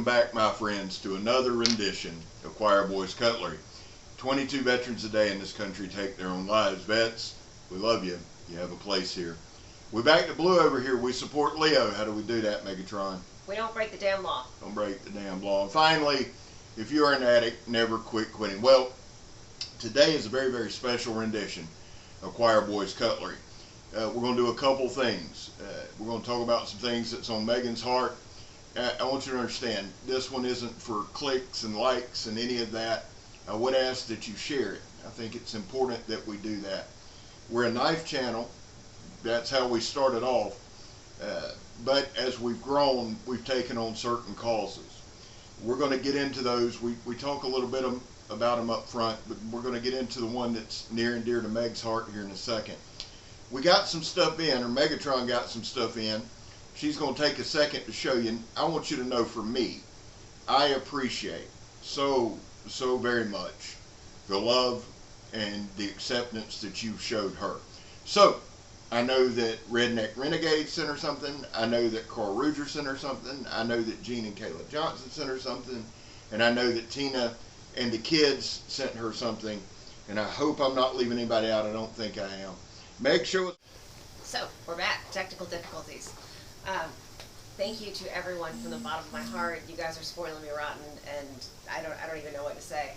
back, my friends, to another rendition of Choir Boys Cutlery. 22 veterans a day in this country take their own lives. Vets, we love you. You have a place here. We're back to blue over here. We support Leo. How do we do that, Megatron? We don't break the damn law. Don't break the damn law. And finally, if you are an addict, never quit quitting. Well, today is a very, very special rendition of Choir Boys Cutlery. We're going to do a couple things. We're going to talk about some things that's on Megan's heart. I want you to understand, this one isn't for clicks and likes and any of that. I would ask that you share it. I think it's important that we do that. We're a knife channel. That's how we started off. But as we've grown, we've taken on certain causes. We're going to get into those. We talk a little bit about them up front, but we're going to get into the one that's near and dear to Meg's heart here in a second. We got some stuff in, or Megatron got some stuff in. She's going to take a second to show you. I want you to know, for me, I appreciate so very much the love and the acceptance that you showed her. So, I know that Redneck Renegade sent her something. I know that Carl Ruger sent her something. I know that Gene and Kayla Johnson sent her something. And I know that Tina and the kids sent her something. And I hope I'm not leaving anybody out. I don't think I am. Meg, show us. So, we're back. Technical difficulties. Thank you to everyone from the bottom of my heart. You guys are spoiling me rotten, and I don't even know what to say.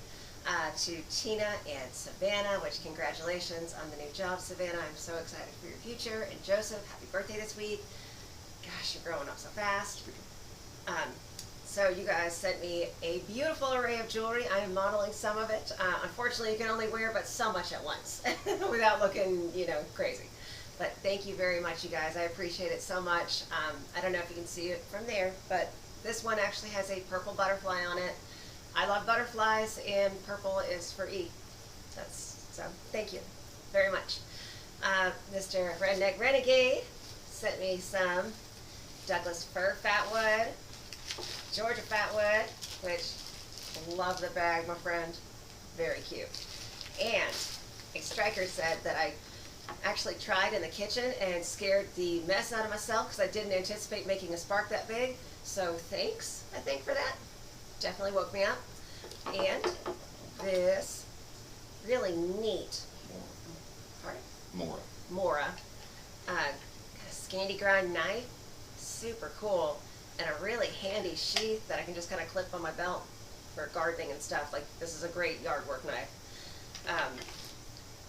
To Tina and Savannah, which congratulations on the new job, Savannah. I'm so excited for your future. And Joseph, happy birthday this week. Gosh, you're growing up so fast. So you guys sent me a beautiful array of jewelry. I am modeling some of it. Unfortunately, you can only wear but so much at once without looking, crazy. But thank you very much, you guys. I appreciate it so much. I don't know if you can see it from there, but this one actually has a purple butterfly on it. I love butterflies, and purple is for E. So thank you very much. Mr. Redneck Renegade sent me some Douglas fir Fatwood, Georgia Fatwood, which love the bag, my friend. Very cute. And a striker said that I actually tried in the kitchen and scared the mess out of myself because I didn't anticipate making a spark that big. So thanks, I think, for that. Definitely woke me up. And this really neat Mora kind of Scandi grind knife, super cool, and a really handy sheath that I can just kind of clip on my belt for gardening and stuff. Like, this is a great yard work knife.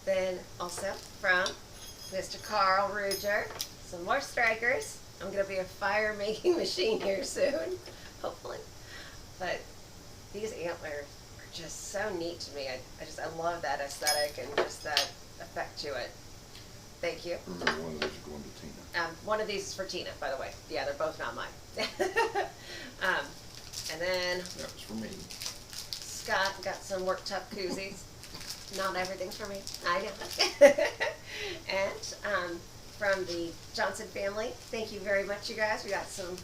Then also from Mr. Carl Ruger, some more strikers. I'm going to be a fire making machine here soon, hopefully. But these antlers are just so neat to me. I love that aesthetic and just that effect to it. Thank you. Remember, one of these is going to Tina. One of these is for Tina, by the way. Yeah, they're both not mine. And then that was for me. Scott got some work tough koozies. Not everything's for me, I know. And from the Johnson family, thank you very much, you guys. We got some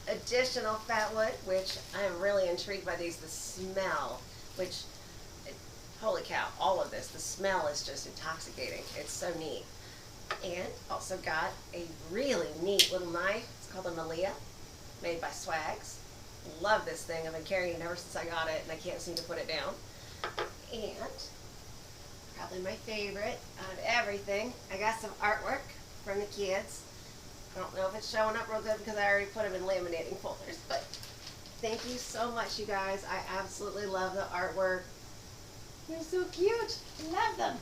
additional Fatwood, which I am really intrigued by these. The smell, which, holy cow, all of this, the smell is just intoxicating. It's so neat. And also got a really neat little knife. It's called a Malia, made by Swags. Love this thing. I've been carrying it ever since I got it, and I can't seem to put it down. And probably my favorite out of everything, I got some artwork from the kids. I don't know if it's showing up real good because I already put them in laminating folders, but thank you so much, you guys. I absolutely love the artwork. They're so cute. Love them.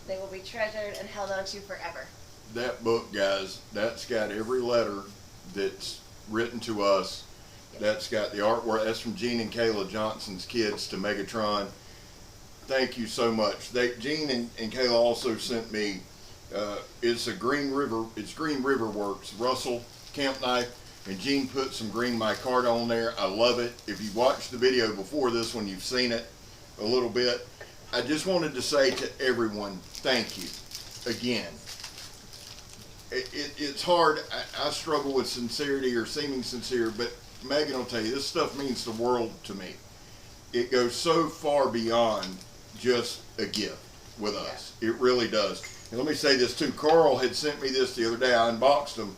They will be treasured and held on to forever. That book, guys, that's got every letter that's written to us. Yep. That's got the artwork. That's from Gene and Kayla Johnson's kids to Megatron. Thank you so much. Gene and Kayla also sent me, it's Green River Works Russell camp knife, and Gene put some green micarta on there. I love it. If you watched the video before this one, you've seen it a little bit. I just wanted to say to everyone, thank you again. It's hard. I struggle with sincerity or seeming sincere, but Megan will tell you, this stuff means the world to me. It goes so far beyond just a gift with us. It really does. And let me say this too. Carl had sent me this the other day. I unboxed them.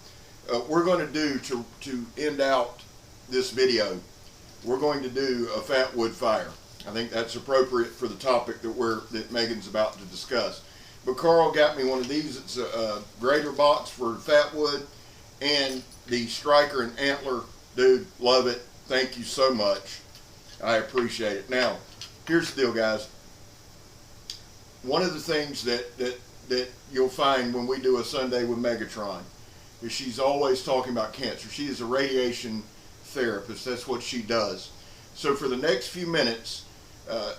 We're going to do, to end out this video, we're going to do a Fatwood fire. I think that's appropriate for the topic that Megan's about to discuss. But Carl got me one of these. It's a grater box for Fatwood, and the striker and antler. Dude, love it. Thank you so much. I appreciate it. Now, here's the deal, guys. One of the things that you'll find when we do a Sunday with Megatron is she's always talking about cancer. She is a radiation therapist. That's what she does. So for the next few minutes,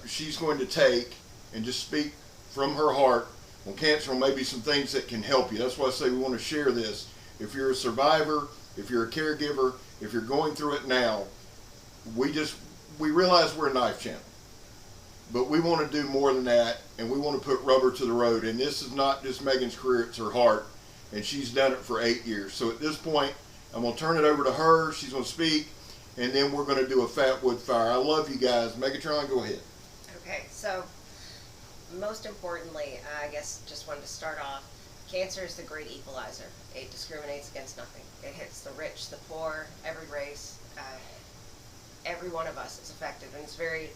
she's going to take and just speak from her heart on cancer and maybe some things that can help you. That's why I say we want to share this. If you're a survivor, if you're a caregiver, if you're going through it now, we realize we're a knife channel. But we want to do more than that, and we want to put rubber to the road. And this is not just Megan's career, it's her heart. And she's done it for 8 years. So at this point, I'm going to turn it over to her. She's going to speak, and then we're going to do a Fatwood fire. I love you guys. Megatron, go ahead. Okay, so most importantly, I guess just wanted to start off, cancer is the great equalizer. It discriminates against nothing. It hits the rich, the poor, every race. Every one of us is affected, and it's very,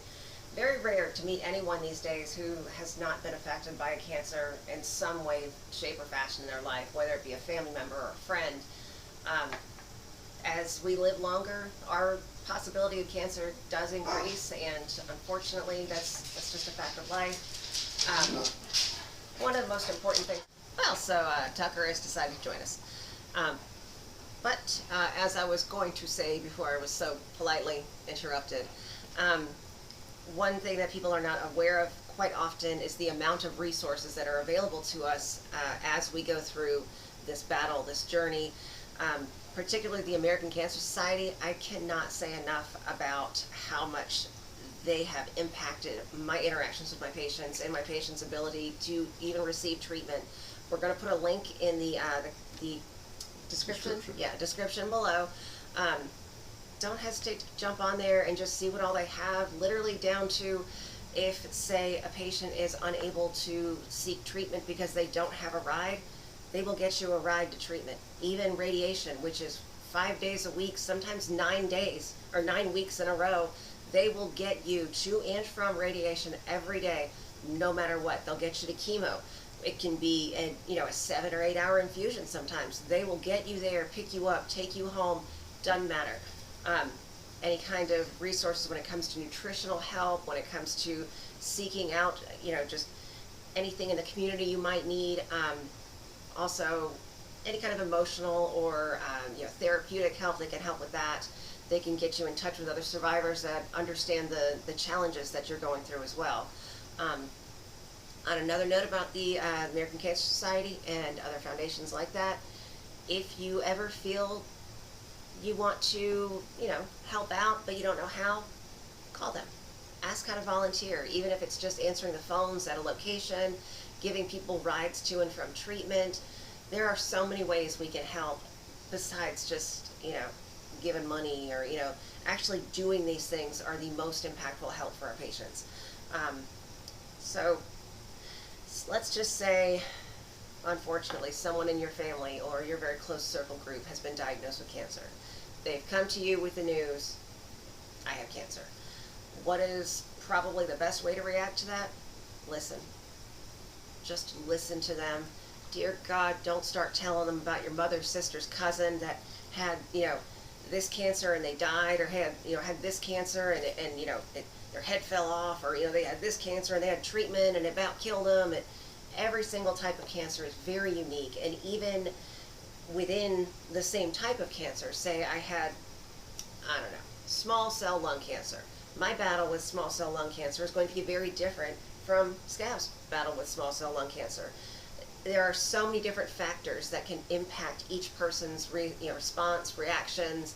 very rare to meet anyone these days who has not been affected by a cancer in some way, shape, or fashion in their life, whether it be a family member or a friend. As we live longer, our possibility of cancer does increase, and unfortunately, that's just a fact of life. One of the most important things. Well, so Tucker has decided to join us. But as I was going to say before I was so politely interrupted, one thing that people are not aware of quite often is the amount of resources that are available to us as we go through this battle, this journey. Particularly the American Cancer Society, I cannot say enough about how much they have impacted my interactions with my patients and my patients' ability to even receive treatment. We're going to put a link in the description below. Don't hesitate to jump on there and just see what all they have, literally down to if, say, a patient is unable to seek treatment because they don't have a ride, they will get you a ride to treatment. Even radiation, which is 5 days a week, sometimes 9 days or 9 weeks in a row, they will get you to and from radiation every day, no matter what. They'll get you to chemo. It can be a 7 or 8 hour infusion sometimes. They will get you there, pick you up, take you home, doesn't matter. Any kind of resources when it comes to nutritional help, when it comes to seeking out, just anything in the community you might need. Also, any kind of emotional or therapeutic help, they can help with that. They can get you in touch with other survivors that understand the challenges that you're going through as well. On another note about the American Cancer Society and other foundations like that, if you ever feel you want to, help out, but you don't know how, call them. Ask how to volunteer, even if it's just answering the phones at a location, giving people rides to and from treatment. There are so many ways we can help besides just, giving money or, actually doing these things are the most impactful help for our patients. So let's just say, unfortunately, someone in your family or your very close circle group has been diagnosed with cancer. They've come to you with the news, I have cancer. What is probably the best way to react to that? Listen. Just listen to them. Dear God, don't start telling them about your mother's sister's cousin that had, this cancer and they died, or had this cancer and their head fell off, or, they had this cancer and they had treatment and it about killed them. Every single type of cancer is very unique, and even within the same type of cancer, say I had, small cell lung cancer. My battle with small cell lung cancer is going to be very different from Scab's battle with small cell lung cancer. There are so many different factors that can impact each person's response, reactions,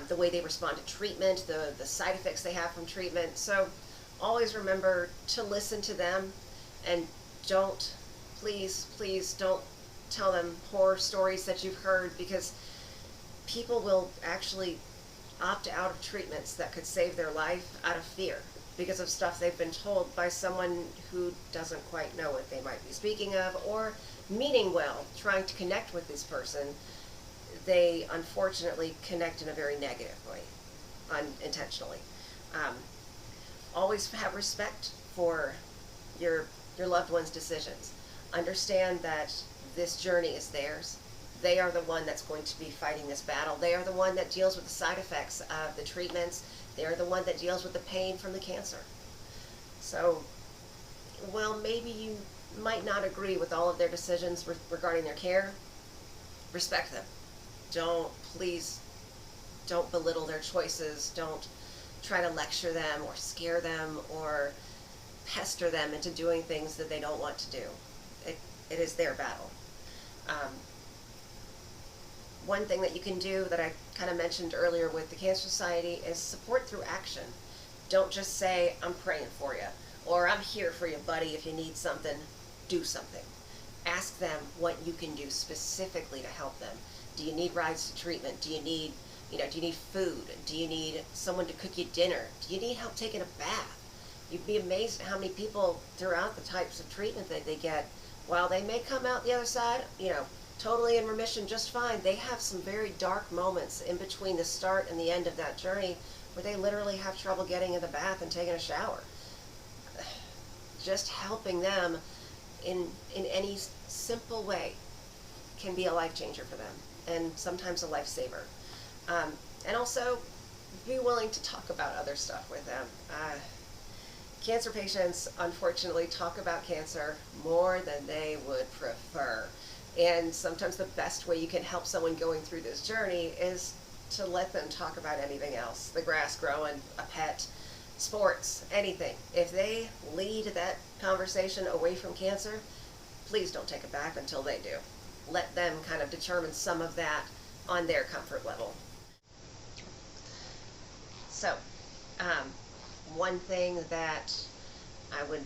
the way they respond to treatment, the side effects they have from treatment. So always remember to listen to them, and please don't tell them horror stories that you've heard, because people will actually opt out of treatments that could save their life out of fear because of stuff they've been told by someone who doesn't quite know what they might be speaking of, or meaning well, trying to connect with this person. They unfortunately connect in a very negative way. unintentionally. Um, Always have respect for your loved one's decisions. Understand that this journey is theirs. They are the one that's going to be fighting this battle. They are the one that deals with the side effects of the treatments. They are the one that deals with the pain from the cancer. So, well, maybe you might not agree with all of their decisions regarding their care. Respect them. Please don't belittle their choices. Don't try to lecture them or scare them or pester them into doing things that they don't want to do. It is their battle. One thing that you can do that I kind of mentioned earlier with the Cancer Society is support through action. Don't just say, I'm praying for you, or I'm here for you, buddy, if you need something. Do something. Ask them what you can do specifically to help them. Do you need rides to treatment? Do you need food? Do you need someone to cook you dinner? Do you need help taking a bath? You'd be amazed at how many people throughout the types of treatment that they get, while they may come out the other side, totally in remission just fine, they have some very dark moments in between the start and the end of that journey where they literally have trouble getting in the bath and taking a shower. Just helping them in any simple way can be a life changer for them, and sometimes a lifesaver. And also, be willing to talk about other stuff with them. Cancer patients, unfortunately, talk about cancer more than they would prefer. And sometimes the best way you can help someone going through this journey is to let them talk about anything else. The grass growing, a pet, sports, anything. If they lead that conversation away from cancer, please don't take it back until they do. Let them kind of determine some of that on their comfort level. So, one thing that I would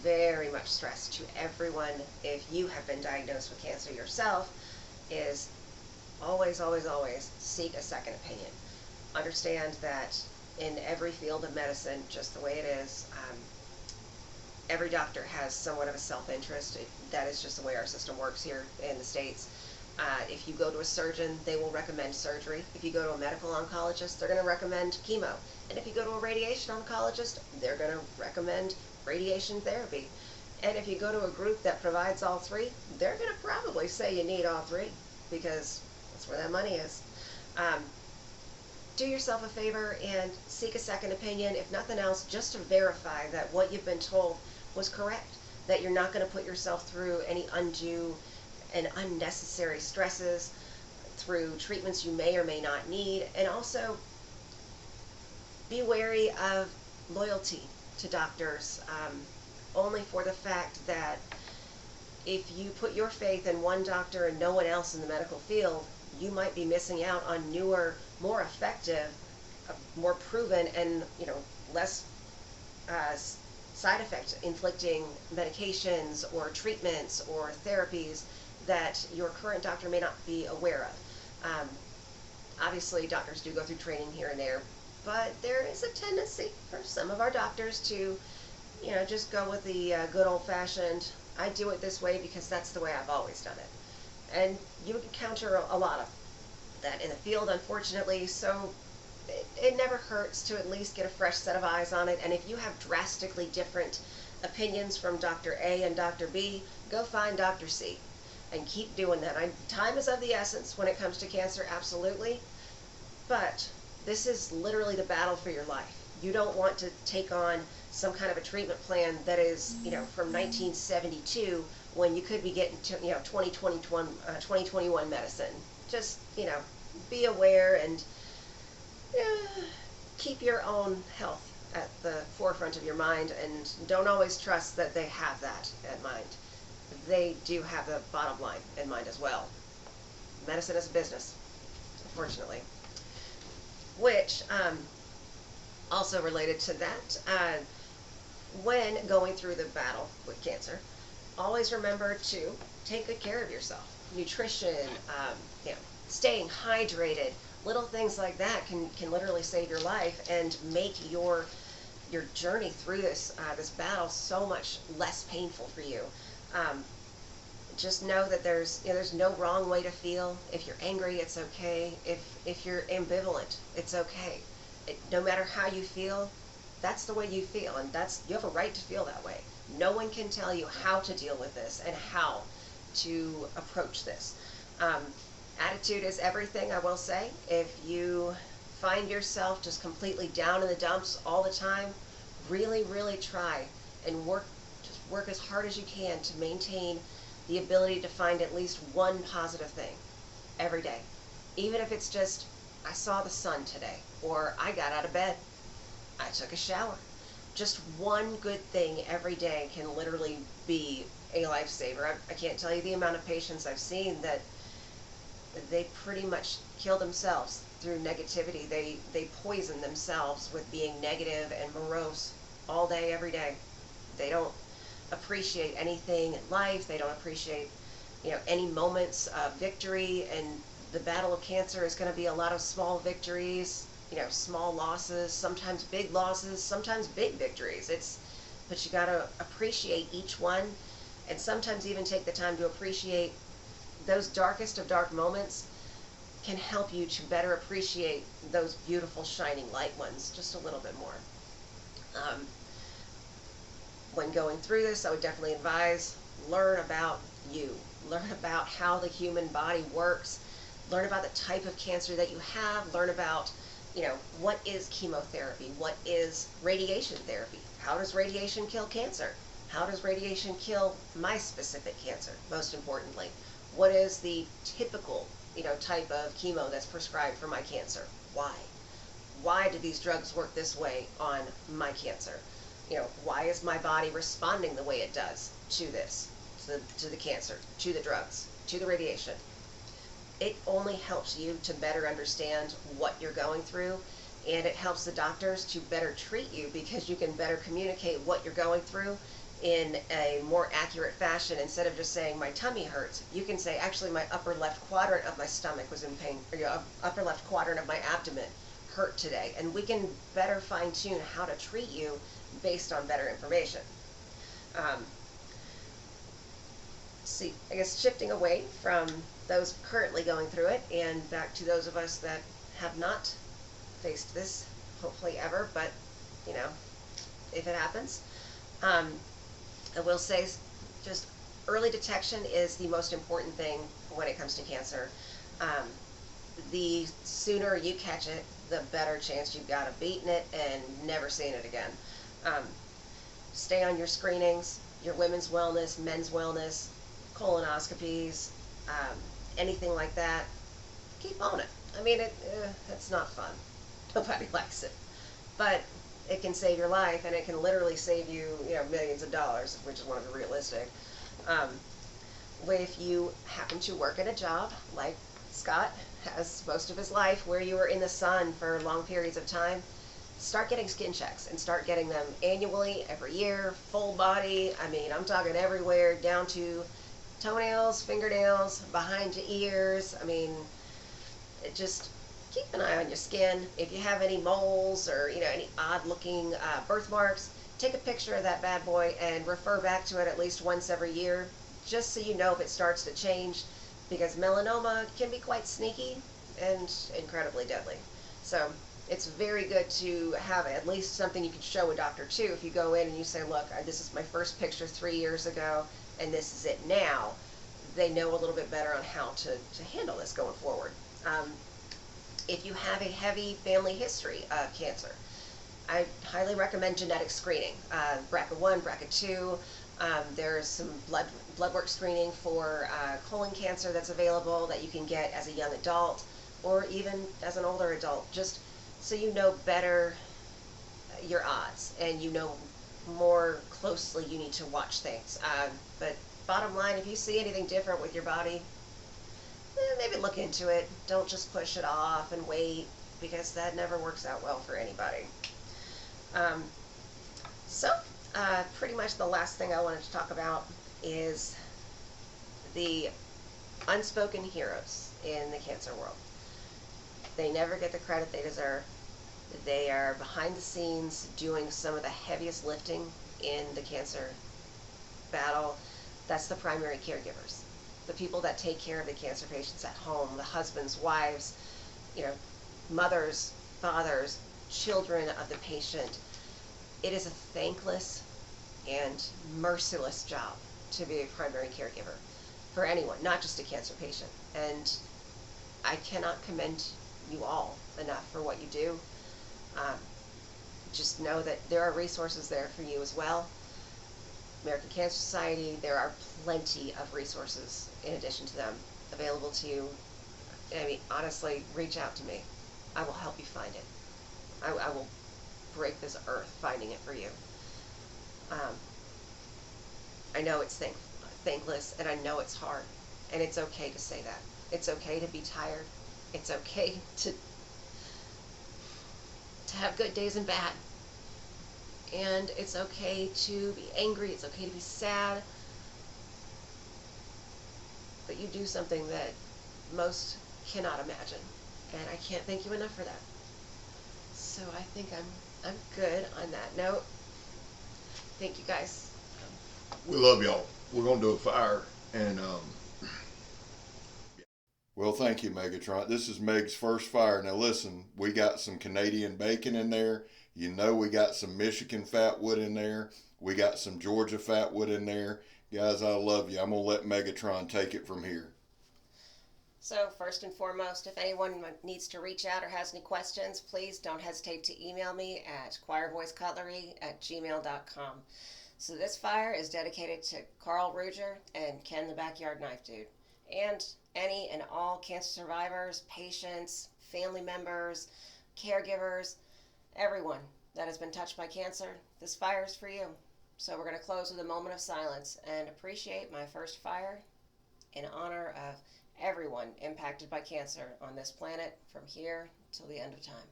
very much stress to everyone, if you have been diagnosed with cancer yourself, is always, always, always seek a second opinion. Understand that in every field of medicine, just the way it is, every doctor has somewhat of a self-interest. That is just the way our system works here in the States. If you go to a surgeon, they will recommend surgery. If you go to a medical oncologist, they're going to recommend chemo. And if you go to a radiation oncologist, they're going to recommend radiation therapy. And if you go to a group that provides all three, they're going to probably say you need all three, because that's where that money is. Do yourself a favor and seek a second opinion, if nothing else, just to verify that what you've been told was correct, that you're not going to put yourself through any undue and unnecessary stresses, through treatments you may or may not need. And also, be wary of loyalty to doctors, only for the fact that if you put your faith in one doctor and no one else in the medical field, you might be missing out on newer, more effective, more proven, and less side effect inflicting medications or treatments or therapies that your current doctor may not be aware of. Obviously, doctors do go through training here and there, but there is a tendency for some of our doctors to, just go with the good old-fashioned, I do it this way because that's the way I've always done it. And you encounter a lot of that in the field, unfortunately, so it never hurts to at least get a fresh set of eyes on it. And if you have drastically different opinions from Dr. A and Dr. B, go find Dr. C and keep doing that. Time is of the essence when it comes to cancer, absolutely, but this is literally the battle for your life. You don't want to take on some kind of a treatment plan that is, from 1972, when you could be getting, 2021 medicine. Just, be aware and keep your own health at the forefront of your mind, and don't always trust that they have that in mind. They do have the bottom line in mind as well. Medicine is a business, unfortunately. Which, also related to that, when going through the battle with cancer, always remember to take good care of yourself. Nutrition, staying hydrated, little things like that can literally save your life and make your journey through this battle so much less painful for you. Just know that there's no wrong way to feel. If you're angry, it's okay. If you're ambivalent, it's okay. No matter how you feel, that's the way you feel, and you have a right to feel that way. No one can tell you how to deal with this and how to approach this. Um, Attitude is everything, I will say. If you find yourself just completely down in the dumps all the time, really, really try and just work as hard as you can to maintain the ability to find at least one positive thing every day. Even if it's just, I saw the sun today, or I got out of bed, I took a shower. Just one good thing every day can literally be a lifesaver. I can't tell you the amount of patients I've seen that they pretty much kill themselves through negativity. They poison themselves with being negative and morose all day, every day. They don't appreciate anything in life. They don't appreciate, any moments of victory. And the battle of cancer is going to be a lot of small victories, small losses, sometimes big losses, sometimes big victories. But you got to appreciate each one, and sometimes even take the time to appreciate those darkest of dark moments. Can help you to better appreciate those beautiful shining light ones just a little bit more. When going through this, I would definitely advise, learn about you. Learn about how the human body works. Learn about the type of cancer that you have. Learn about, what is chemotherapy? What is radiation therapy? How does radiation kill cancer? How does radiation kill my specific cancer, most importantly? What is the typical, type of chemo that's prescribed for my cancer? Why? Why do these drugs work this way on my cancer? Why is my body responding the way it does to this, to the cancer, to the drugs, to the radiation? It only helps you to better understand what you're going through, and it helps the doctors to better treat you because you can better communicate what you're going through in a more accurate fashion. Instead of just saying my tummy hurts, you can say actually my upper left quadrant of my stomach was in pain, or upper left quadrant of my abdomen hurt today, and we can better fine-tune how to treat you based on better information. See, I guess shifting away from those currently going through it and back to those of us that have not faced this, hopefully ever, but if it happens, I will say just early detection is the most important thing when it comes to cancer. The sooner you catch it, the better chance you've got of beating it and never seeing it again. Stay on your screenings, your women's wellness, men's wellness, colonoscopies, anything like that. Keep on it. I mean, it's not fun. Nobody likes it. But it can save your life, and it can literally save you, millions of dollars, which is one of the realistic. If you happen to work at a job like Scott has most of his life, where you are in the sun for long periods of time, start getting skin checks and start getting them annually, every year, full body. I mean, I'm talking everywhere down to toenails, fingernails, behind your ears. I mean, just keep an eye on your skin. If you have any moles or any odd looking birthmarks, take a picture of that bad boy and refer back to it at least once every year, just so you know if it starts to change, because melanoma can be quite sneaky and incredibly deadly. So it's very good to have at least something you can show a doctor too. If you go in and you say, look, this is my first picture 3 years ago and this is it now, they know a little bit better on how to handle this going forward. If you have a heavy family history of cancer, I highly recommend genetic screening. BRCA1, BRCA2, there's some blood work screening for colon cancer that's available that you can get as a young adult or even as an older adult, just so you know better your odds and you know more closely you need to watch things. But bottom line, if you see anything different with your body, maybe look into it. Don't just push it off and wait, because that never works out well for anybody. Pretty much the last thing I wanted to talk about is the unspoken heroes in the cancer world. They never get the credit they deserve. They are behind the scenes doing some of the heaviest lifting in the cancer battle. That's the primary caregivers. The people that take care of the cancer patients at home, the husbands, wives, mothers, fathers, children of the patient. It is a thankless and merciless job to be a primary caregiver for anyone, not just a cancer patient. And I cannot commend you all enough for what you do. Um, just know that there are resources there for you as well. American Cancer Society, there are plenty of resources in addition to them available to you. I mean, honestly, reach out to me. I will help you find it. I will break this earth finding it for you. I know it's thankless, and I know it's hard, and it's okay to say that. It's okay to be tired. It's okay to have good days and bad. And it's okay to be angry, it's okay to be sad, but you do something that most cannot imagine, and I can't thank you enough for that. So I think I'm good on that note. Thank you guys. We love y'all. We're gonna do a fire, and well, thank you, Megatron. This is Meg's first fire. Now listen, we got some Canadian bacon in there. You know, we got some Michigan Fatwood in there. We got some Georgia Fatwood in there. Guys, I love you. I'm going to let Megatron take it from here. So first and foremost, if anyone needs to reach out or has any questions, please don't hesitate to email me at choirvoicecutlery@gmail.com. So this fire is dedicated to Carl Ruger and Ken the Backyard Knife Dude, and any and all cancer survivors, patients, family members, caregivers, everyone that has been touched by cancer. This fire is for you. So we're going to close with a moment of silence and appreciate my first fire in honor of everyone impacted by cancer on this planet from here till the end of time.